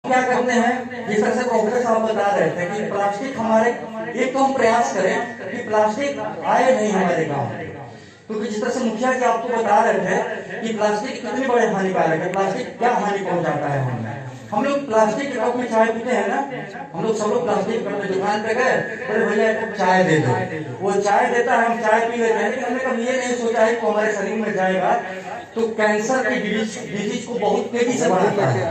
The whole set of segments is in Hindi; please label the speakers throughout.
Speaker 1: क्या करते हैं, जिस तरह से प्रोफेसर साहब बता रहे थे कि प्लास्टिक हमारे, एक तो हम प्रयास करें कि प्लास्टिक आए नहीं हमारे गांव, क्योंकि जिस तरह से मुखिया जी आपको बता रहे थे कि प्लास्टिक कितने बड़े हानिकारक है, प्लास्टिक क्या हानि पहुंचाता है हमें। हम लोग प्लास्टिक के कप में चाय पीते हैं ना, हम लोग सब लोग प्लास्टिक के कप में दुकान पे गए, बोले भैया चाय दे दो, वो चाय देता है, हम चाय पी लेते हैं, लेकिन हमने कभी ये नहीं सोचा है कि हमारे शरीर में जाएगा तो कैंसर की डिजीज को बहुत तेजी से बढ़ाता है।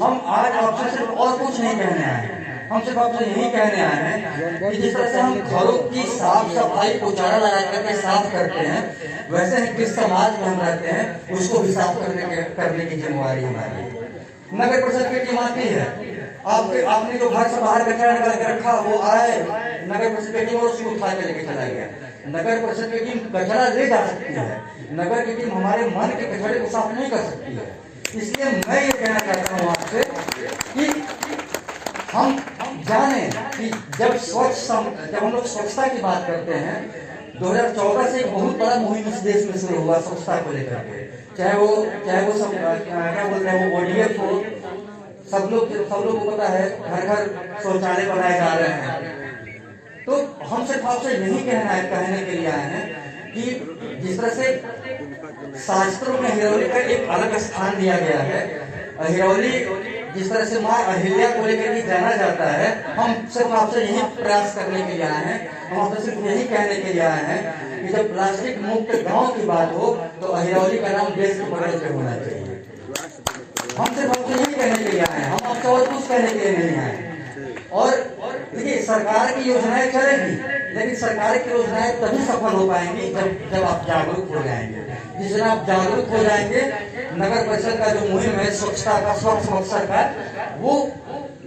Speaker 1: हम आज आपसे सिर्फ और कुछ नहीं कहने आए हैं, हम सिर्फ आपसे यही कहने आए हैं कि जिस तरह से हम घरों की साफ सफाई पोचारा लगा करके साफ करते हैं, वैसे ही किस समाज में हम रहते हैं उसको भी साफ करने की जिम्मेवारी हमारी है। नगर परिषद की टीम आती है, आपने जो घर से बाहर कचरा निकाल के रखा वो आए, नगर परिषद की टीम और उसको उठा के लेके चला गया। नगर परिषद की टीम कचरा ले जा सकती है, नगर की टीम हमारे मन के कचरे को साफ नहीं कर सकती है। इसलिए मैं ये कहना चाहता हूँ आपसे कि हम जाने कि जब हम लोग स्वच्छता की बात करते हैं, 2014 से एक बहुत बड़ा मुहिम इस देश में शुरू हुआ स्वच्छता को लेकर के, चाहे वो सब क्या बोलते हैं, वो ODF हो, सब लोग को पता है घर घर शौचालय बनाए जा रहे हैं। तो हम सिर्फ आपसे यही कहने के लिए आए हैं कि जिस तरह से शास्त्रों में हिरौली का एक अलग स्थान दिया गया है, हिरौली जिस तरह से माँ अहिल्या को लेकर के जाना जाता है, हम सिर्फ आपसे यही प्रयास करने के लिए आए हैं, हम आपसे सिर्फ यही कहने के लिए आए हैं कि जब प्लास्टिक मुक्त गांव की बात हो तो अहिरौली का नाम देश के पटल पे होना चाहिए। हम सिर्फ आपसे यही कहने के लिए आए हैं, हम आपसे और कुछ कहने के लिए नहीं आए। और देखिए सरकार की योजनाएं चलेगी, लेकिन सरकार की योजनाएं तभी सफल हो पाएंगी जब आप जागरूक हो जाएंगे। जिस दिन आप जागरूक हो जाएंगे, नगर परिषद का जो मुहिम है स्वच्छता का, स्वच्छ अवसर का, वो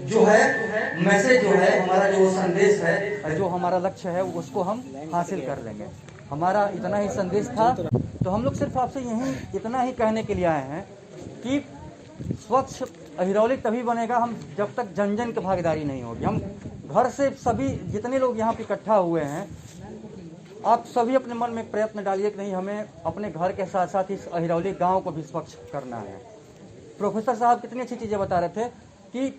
Speaker 1: जो है मैसेज जो है हमारा, जो संदेश है, जो हमारा लक्ष्य है उसको हम हासिल कर लेंगे। हमारा इतना ही संदेश था, तो हम लोग सिर्फ आपसे यही इतना ही कहने के लिए आए हैं कि स्वच्छ हिरौली तभी बनेगा हम जब तक जन जन की भागीदारी नहीं होगी। हम घर से सभी जितने लोग यहाँ पे इकट्ठा हुए हैं, आप सभी अपने मन में प्रयत्न डालिए कि नहीं, हमें अपने घर के साथ साथ इस हिरौली गांव को भी स्वच्छ करना है। प्रोफेसर साहब कितनी अच्छी चीज़ें बता रहे थे कि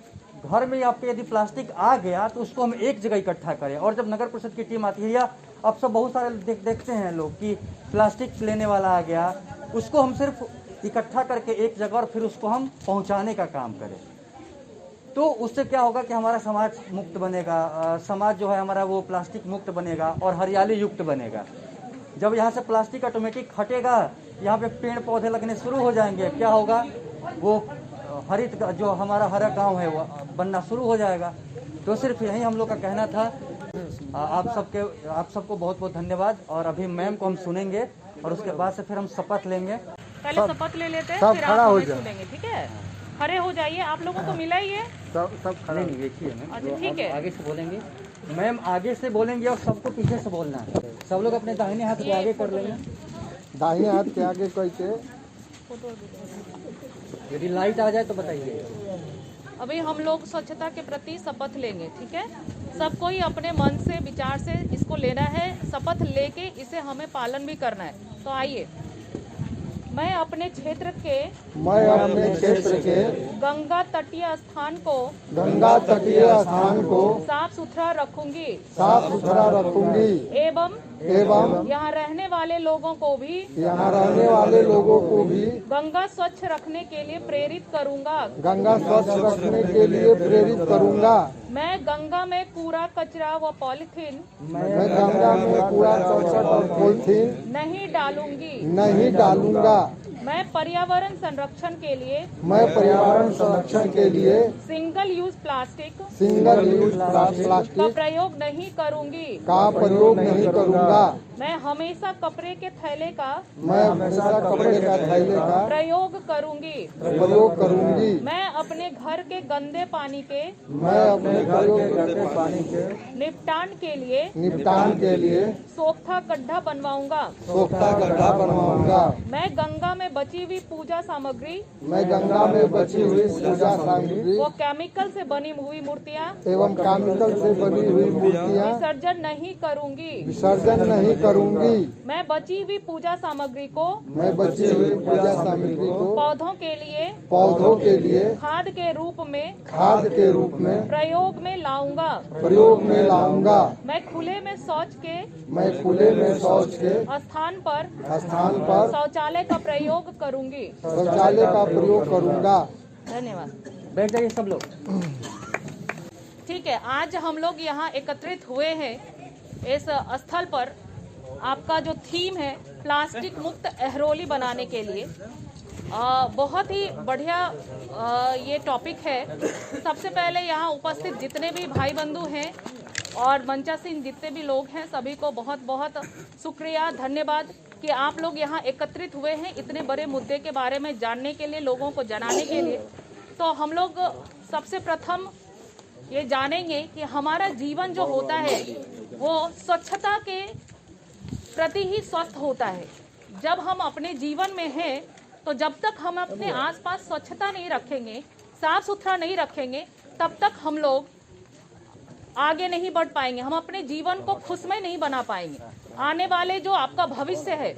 Speaker 1: घर में आपके यदि प्लास्टिक आ गया तो उसको हम एक जगह इकट्ठा करें, और जब नगर परिषद की टीम आती है या अब सब बहुत सारे देखते हैं लोग कि प्लास्टिक लेने वाला आ गया, उसको हम सिर्फ इकट्ठा करके एक जगह और फिर उसको हम पहुंचाने का काम करें, तो उससे क्या होगा कि हमारा समाज मुक्त बनेगा, समाज जो है हमारा वो प्लास्टिक मुक्त बनेगा और हरियाली युक्त बनेगा। जब यहाँ से प्लास्टिक ऑटोमेटिक हटेगा, यहाँ पे पेड़ पौधे लगने शुरू हो जाएंगे, क्या होगा, वो हरित जो हमारा हरा गांव है वो बनना शुरू हो जाएगा। तो सिर्फ यही हम लोग का कहना था। आप सबको बहुत बहुत धन्यवाद। और अभी मैम को हम सुनेंगे और उसके बाद से फिर हम शपथ लेंगे।
Speaker 2: पहले शपथ ले लेते हैं, फिर आप हमें सुनेंगे, ठीक है? खड़े हो जाइए, आप लोगों को मिला ही है
Speaker 1: सब खड़े नहीं, देखिए मैम।
Speaker 2: अच्छा ठीक है,
Speaker 1: आगे से बोलेंगे मैम, आगे से बोलेंगे और सबको पीछे से बोलना है। सब लोग अपने दाहिने हाथ को आगे कर लेंगे,
Speaker 3: दाहिने हाथ के आगे कैसे,
Speaker 1: यदि लाइट आ जाए तो बताइए।
Speaker 2: अभी हम लोग स्वच्छता के प्रति शपथ लेंगे, ठीक है? सबको ही अपने मन से विचार से इसको लेना है, शपथ लेके इसे हमें पालन भी करना है। तो आइए, मैं अपने क्षेत्र के गंगा तटीय स्थान को साफ सुथरा रखूंगी एवं यहाँ रहने वाले लोगों को भी गंगा स्वच्छ रखने के लिए प्रेरित करूंगा। मैं गंगा में कूड़ा कचरा व पॉलीथीन नहीं डालूंगा। मैं पर्यावरण संरक्षण के लिए सिंगल यूज प्लास्टिक का प्रयोग नहीं करूंगा। मैं हमेशा कपड़े के थैले का प्रयोग करूंगी। मैं अपने घर के गंदे पानी के निपटान के लिए सोख्ता गड्ढा बनवाऊंगा। मैं गंगा में बची हुई पूजा सामग्री
Speaker 3: मैं गंगा में बची हुई पूजा सामग्री
Speaker 2: वो केमिकल से बनी हुई मूर्तियाँ
Speaker 3: एवं केमिकल से बनी हुई मूर्तियाँ
Speaker 2: विसर्जन नहीं करूंगी।
Speaker 3: विसर्जन नहीं करूंगी।
Speaker 2: मैं बची हुई पूजा सामग्री को
Speaker 3: मैं बची हुई पूजा सामग्री को
Speaker 2: पौधों के लिए खाद के रूप में प्रयोग में लाऊंगा। मैं खुले में शौच के स्थान पर शौचालय का प्रयोग करूंगा। धन्यवाद।
Speaker 1: बैठ जाइए सब लोग।
Speaker 2: ठीक है, आज हम लोग यहाँ एकत्रित हुए हैं इस स्थल पर। आपका जो थीम है प्लास्टिक मुक्त एहरोली बनाने के लिए, बहुत ही बढ़िया ये टॉपिक है। सबसे पहले यहाँ उपस्थित जितने भी भाई बंधु हैं और मंचासीन जितने भी लोग हैं, सभी को बहुत बहुत शुक्रिया, धन्यवाद कि आप लोग यहाँ एकत्रित हुए हैं इतने बड़े मुद्दे के बारे में जानने के लिए, लोगों को जनाने के लिए। तो हम लोग सबसे प्रथम ये जानेंगे कि हमारा जीवन जो होता है वो स्वच्छता के प्रति ही स्वस्थ होता है। जब हम अपने जीवन में हैं तो जब तक हम अपने आसपास स्वच्छता नहीं रखेंगे, साफ सुथरा नहीं रखेंगे, तब तक हम लोग आगे नहीं बढ़ पाएंगे, हम अपने जीवन को खुशमय नहीं बना पाएंगे। आने वाले जो आपका भविष्य है,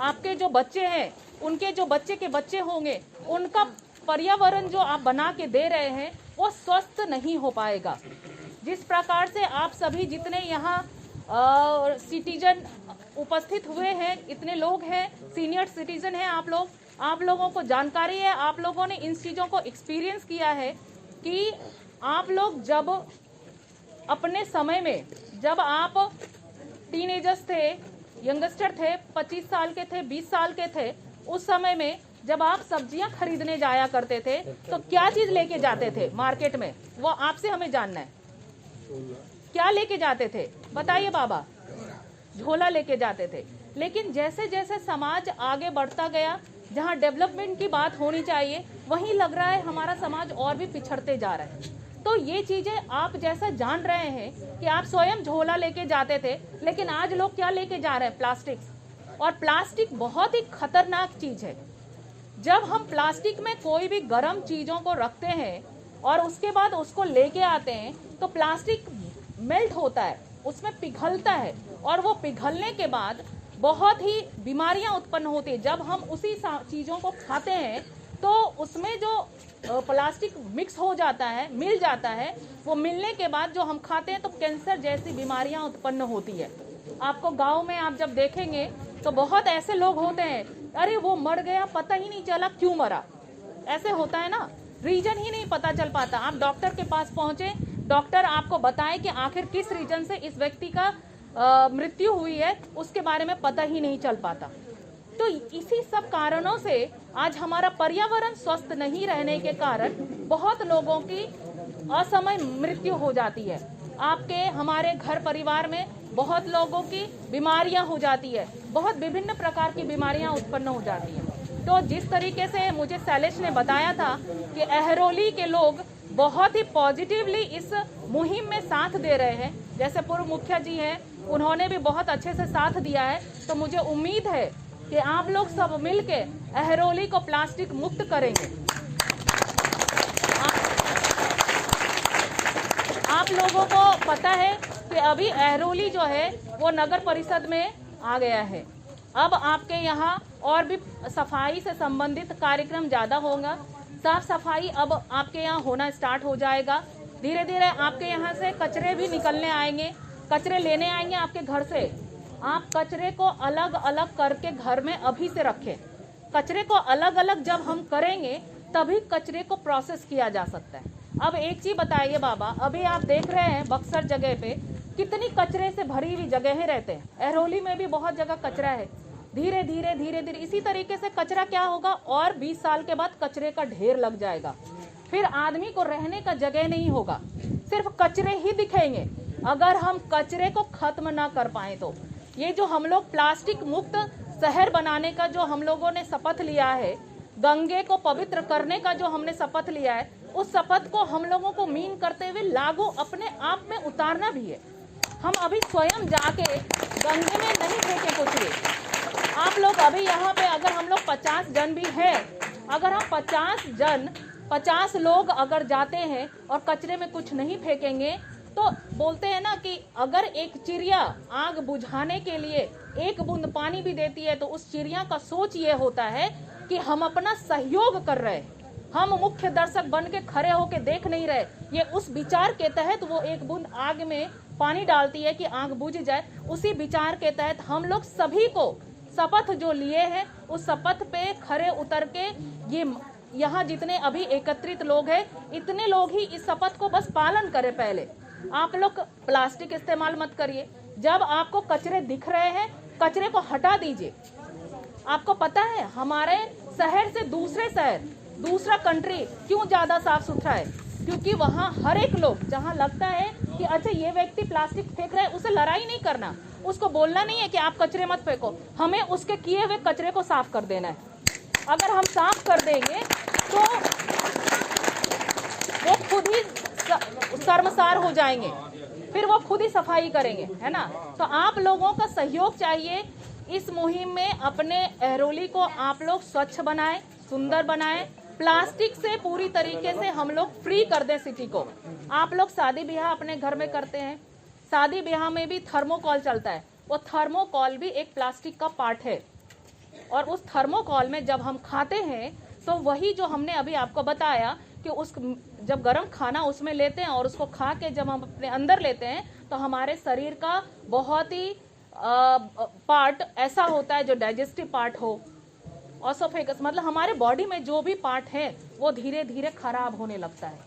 Speaker 2: आपके जो बच्चे हैं, उनके जो बच्चे के बच्चे होंगे, उनका पर्यावरण जो आप बना के दे रहे हैं वो स्वस्थ नहीं हो पाएगा। जिस प्रकार से आप सभी जितने यहाँ सिटीजन उपस्थित हुए हैं, इतने लोग हैं, सीनियर सिटीजन हैं आप लोगों को जानकारी है, आप लोगों ने इन चीज़ों को एक्सपीरियंस किया है कि आप लोग जब अपने समय में, जब आप टीनेजर्स थे, यंगस्टर थे, 25 साल के थे, 20 साल के थे, उस समय में जब आप सब्जियां खरीदने जाया करते थे तो क्या चीज लेके जाते थे मार्केट में, वो आपसे हमें जानना है। क्या लेके जाते थे बताइए बाबा? झोला लेके जाते थे। लेकिन जैसे जैसे समाज आगे बढ़ता गया, जहाँ डेवलपमेंट की बात होनी चाहिए, वहीं लग रहा है हमारा समाज और भी पिछड़ते जा रहा है। तो ये चीजें आप जैसा जान रहे हैं कि आप स्वयं झोला लेके जाते थे, लेकिन आज लोग क्या लेके जा रहे हैं? प्लास्टिक। और प्लास्टिक बहुत ही खतरनाक चीज है। जब हम प्लास्टिक में कोई भी गर्म चीजों को रखते हैं और उसके बाद उसको लेके आते हैं तो प्लास्टिक मेल्ट होता है, उसमें पिघलता है, और वो पिघलने के बाद बहुत ही बीमारियां उत्पन्न होती है। जब हम उसी चीज़ों को खाते हैं तो उसमें जो प्लास्टिक मिक्स हो जाता है, मिल जाता है, वो मिलने के बाद जो हम खाते हैं तो कैंसर जैसी बीमारियां उत्पन्न होती है। आपको गांव में आप जब देखेंगे तो बहुत ऐसे लोग होते हैं, अरे वो मर गया, पता ही नहीं चला क्यों मरा, ऐसे होता है ना, रीजन ही नहीं पता चल पाता। आप डॉक्टर के पास पहुंचे, डॉक्टर आपको बताए कि आखिर किस रीजन से इस व्यक्ति का मृत्यु हुई है, उसके बारे में पता ही नहीं चल पाता। तो इसी सब कारणों से आज हमारा पर्यावरण स्वस्थ नहीं रहने के कारण बहुत लोगों की असमय मृत्यु हो जाती है। आपके हमारे घर परिवार में बहुत लोगों की बीमारियां हो जाती है, बहुत विभिन्न प्रकार की बीमारियां उत्पन्न हो जाती हैं। तो जिस तरीके से मुझे शैलेश ने बताया था कि एहरोली के लोग बहुत ही पॉजिटिवली इस मुहिम में साथ दे रहे हैं, जैसे पूर्व मुखिया जी हैं, उन्होंने भी बहुत अच्छे से साथ दिया है। तो मुझे उम्मीद है कि आप लोग सब मिलके एहरोली को प्लास्टिक मुक्त करेंगे। आप लोगों को पता है कि अभी एहरोली जो है वो नगर परिषद में आ गया है। अब आपके यहाँ और भी सफाई से संबंधित कार्यक्रम ज़्यादा होगा। साफ सफाई अब आपके यहाँ होना स्टार्ट हो जाएगा। धीरे धीरे आपके यहाँ से कचरे भी निकलने आएंगे, कचरे लेने आएंगे आपके घर से। आप कचरे को अलग अलग करके घर में अभी से रखें। कचरे को अलग अलग जब हम करेंगे तभी कचरे को प्रोसेस किया जा सकता है। अब एक चीज बताइए बाबा, अभी आप देख रहे हैं बक्सर जगह पे कितनी कचरे से भरी हुई जगहें रहते हैं, एहरोली में भी बहुत जगह कचरा है। धीरे धीरे इसी तरीके से कचरा क्या होगा, और 20 साल के बाद कचरे का ढेर लग जाएगा। फिर आदमी को रहने का जगह नहीं होगा, सिर्फ कचरे ही दिखेंगे। अगर हम कचरे को खत्म ना कर पाए तो ये जो हम लोग प्लास्टिक मुक्त शहर बनाने का जो हम लोगों ने शपथ लिया है, गंगे को पवित्र करने का जो हमने शपथ लिया है, उस शपथ को हम लोगों को मीन करते हुए लागू अपने आप में उतारना भी है। हम अभी स्वयं जाके गंगे में नहीं फेंके कुछ भी। आप लोग अभी यहाँ पे अगर हम लोग 50 जन भी हैं, अगर हम 50 लोग अगर जाते हैं और कचरे में कुछ नहीं फेंकेंगे, तो बोलते हैं ना कि अगर एक चिड़िया आग बुझाने के लिए एक बूंद पानी भी देती है, तो उस चिड़िया का सोच ये होता है कि हम अपना सहयोग कर रहे हैं, हम मुख्य दर्शक बन के खड़े होके देख नहीं रहे। ये उस विचार के तहत वो एक बूंद आग में पानी डालती है कि आग बुझ जाए। उसी विचार के तहत हम लोग सभी को शपथ जो लिए हैं, उस शपथ पे खड़े उतर के ये यहाँ जितने अभी एकत्रित लोग हैं, इतने लोग ही इस शपथ को बस पालन करें। पहले आप लोग प्लास्टिक इस्तेमाल मत करिए। जब आपको कचरे दिख रहे हैं, कचरे को हटा दीजिए। आपको पता है हमारे शहर से दूसरे शहर, दूसरा कंट्री क्यों ज्यादा साफ सुथरा है? क्योंकि वहाँ हर एक लोग, जहाँ लगता है कि अच्छा ये व्यक्ति प्लास्टिक फेंक रहा है, उसे लड़ाई नहीं करना, उसको बोलना नहीं है कि आप कचरे मत फेंको, हमें उसके किए हुए कचरे को साफ कर देना है। अगर हम साफ कर देंगे तो वो खुद ही शर्मसार हो जाएंगे, फिर वो खुद ही सफाई करेंगे, है ना। तो आप लोगों का सहयोग चाहिए इस मुहिम में। अपने एहरोली को आप लोग स्वच्छ बनाएं, सुंदर बनाएं। प्लास्टिक से पूरी तरीके से हम लोग फ्री कर दें सिटी को। आप लोग शादी ब्याह अपने घर में करते हैं, शादी ब्याह में भी थर्मोकॉल चलता है, वो थर्मोकॉल भी एक प्लास्टिक का पार्ट है। और उस थर्मोकॉल में जब हम खाते हैं तो वही जो हमने अभी आपको बताया कि उस जब गर्म खाना उसमें लेते हैं और उसको खा के जब हम अपने अंदर लेते हैं, तो हमारे शरीर का बहुत ही पार्ट ऐसा होता है जो डाइजेस्टिव पार्ट हो, ऑसोफेगस, मतलब हमारे बॉडी में जो भी पार्ट है वो धीरे धीरे खराब होने लगता है।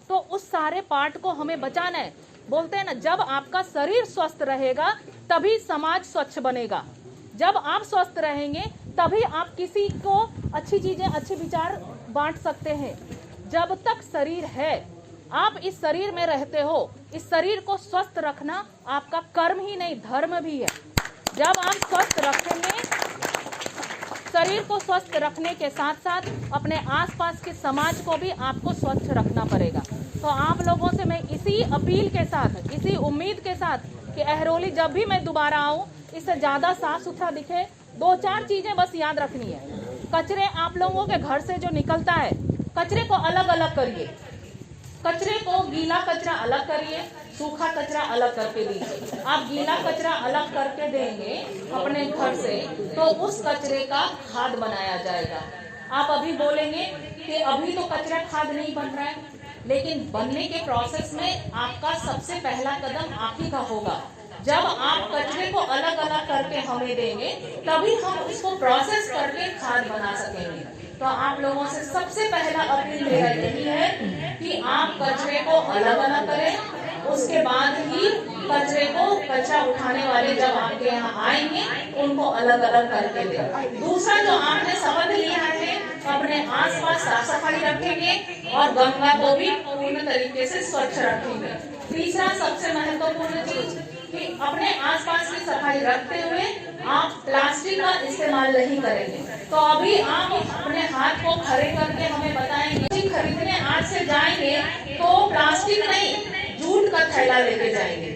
Speaker 2: तो उस सारे पार्ट को हमें बचाना है। बोलते हैं ना, जब आपका शरीर स्वस्थ रहेगा तभी समाज स्वच्छ बनेगा। जब आप स्वस्थ रहेंगे तभी आप किसी को अच्छी चीजें, अच्छे विचार बांट सकते हैं। जब तक शरीर है, आप इस शरीर में रहते हो, इस शरीर को स्वस्थ रखना आपका कर्म ही नहीं, धर्म भी है। जब आप स्वस्थ रखेंगे, शरीर को स्वस्थ रखने के साथ साथ अपने आसपास के समाज को भी आपको स्वच्छ रखना पड़ेगा। तो आप लोगों से मैं इसी अपील के साथ, इसी उम्मीद के साथ कि एहरोली जब भी मैं दोबारा आऊं, इससे ज्यादा साफ सुथरा दिखे। 2-4 चीजें बस याद रखनी है। कचरे आप लोगों के घर से जो निकलता है, कचरे को अलग अलग करिए। कचरे को गीला कचरा अलग करिए, सूखा कचरा अलग करके दीजिए। आप गीला कचरा अलग करके देंगे अपने घर से, तो उस कचरे का खाद बनाया जाएगा। आप अभी बोलेंगे कि अभी तो कचरा खाद नहीं बन रहा है, लेकिन बनने के प्रोसेस में आपका सबसे पहला कदम आप ही का होगा। जब आप कचरे को अलग अलग करके हमें देंगे, तभी हम उसको प्रोसेस करके खाद बना सकेंगे। तो आप लोगों से सबसे पहला अपील मेरा यही है कि आप कचरे को अलग अलग करें, उसके बाद ही कचरे को, कचरा उठाने वाले जब आपके यहाँ आएंगे उनको अलग अलग करके दें। दूसरा जो आपने शपथ लिया है, अपने आसपास साफ सफाई रखेंगे और गंगा को भी पूर्ण तरीके से स्वच्छ रखेंगे। तीसरा सबसे महत्वपूर्ण चीज कि अपने आसपास की सफाई रखते हुए आप प्लास्टिक का इस्तेमाल नहीं करेंगे। तो अभी आप अपने हाथ को खड़े करके हमें बताएंगे, खरीदने आज से जाएंगे तो प्लास्टिक नहीं, जूट का थैला लेके जाएंगे।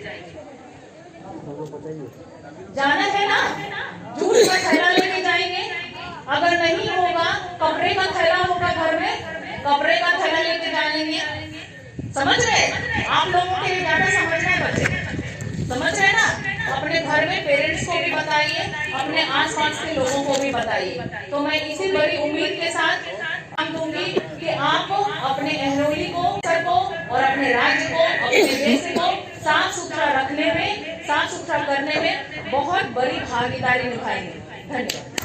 Speaker 2: जाना है ना, जूट का थैला लेके जाएंगे। अगर नहीं होगा, कपड़े का थैला होगा घर में, कपड़े का थैला लेके जाएंगे। समझ रहे? आप लोगों के लिए ज्यादा समझना है बच्चे, समझ रहे ना? अपने घर में पेरेंट्स को भी बताइए, अपने आसपास के लोगों को भी बताइए। तो मैं इसी बड़ी उम्मीद के साथ काम दूंगी कि आप अपने एहरोली को और अपने राज्य को, अपने देश को साफ सुथरा रखने में, साफ सुथरा करने में बहुत बड़ी भागीदारी निभाएंगे। धन्यवाद।